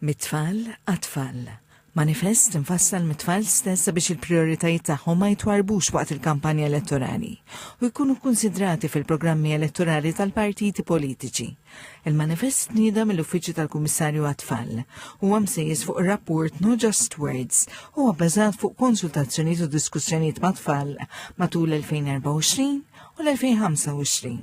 Mit-tfal għat-tfal. Manifest infassal mit-tfal stessa biex il-prioritajiet tagħhom ma jitwarbux waqt il-kampanja elettorali u jkunu konsidrati fil-programmi elettorali tal-partiti politiċi. Il-manifest nieda mill-Uffiċċju tal-Kummissarju għat-tfal huwa msejjes fuq ir-rapport No Just Words huwa bbażat fuq konsultazzjonijiet u diskussjonijiet ma' tfal matul l-2024 u l-2025.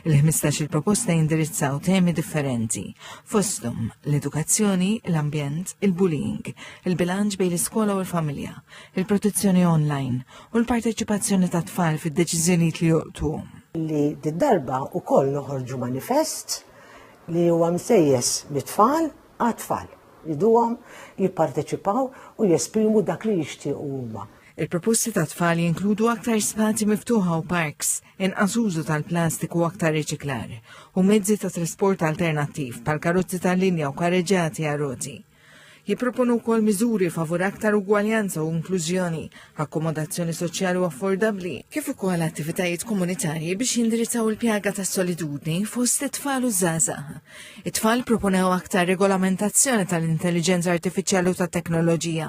Il-15 il-proposta jindirizzaw temi differenti, fosthom l-edukazzjoni, l-ambjent, il-bullying, il-bilanċ bejn l-iskola u l-familja, il-protezzjoni online u l-parteċipazzjoni ta' tfal fid-deċiżjonijiet li joqtuhom. Li d-darba wkoll noħorġu manifest li huwa msejjes mit-tfal għat-tfal li duhom jipparteċipaw u jesprimu dak li jixtiequ huma. Il-proposti ta' tfal jinkludu aktar spazji miftuħa u parks, inqas użu tal-plastiku u aktar riċiklar, u mezzi ta' trasport alternattiv bħal karozzi tal-linja u karreġġati għal roti. Jipproponu wkoll miżuri favur aktar ugwaljanza u inklużjoni, akkomodazzjoni soċjali u affordabbli, kif ukoll attivitajiet komunitarji biex jindirizzaw il-pjaga tas-solitudni fost it-tfal u żgħażagħ. It-tfal proponew aktar regolamentazzjoni tal-intelligenza artifiċjali u tat-teknoloġija,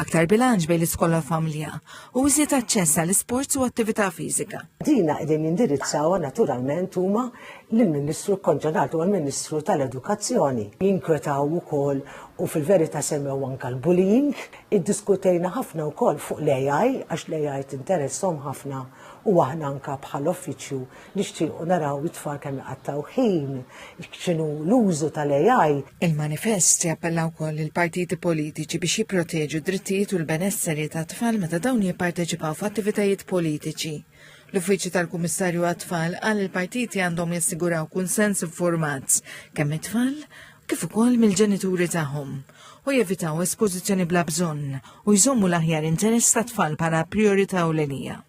aktar bilanċ bejn l-iskola u familja u iżjed aċċess għall-isports u attività fiżika. Dina qegħdin jindirizzaw naturalment huma lill-Ministru konċernat u għall-Ministru tal-Edukazzjoni. Jinkwetaw ukoll u fil-verità semmew anke l-bullying, iddiskutejna ħafna wkoll fuq l-AI għax l-AI tintereshom ħafna u aħna anke bħal uffiċċju nixtiequ naraw it-tfal kemm iqattaw ħin x'inhu l-użu tal-AI. Il-manifest jappella wkoll il-partiti politiċi biex jipproteġu d-drittijiet u l-benesseri tat-tfal meta dawn jipparteċipaw f'attivitajiet politiċi. L-Uffiċċju tal-Kummissarju għat-tfal qal il-partiti għandhom jassiguraw kunsens informat kemm it-tfal kif ukoll mill-ġenituri tagħhom u jevitaw espożizzjoni bla bżonn u jżommu l-aħjar interess tat-tfal bħala priorità ewlenija.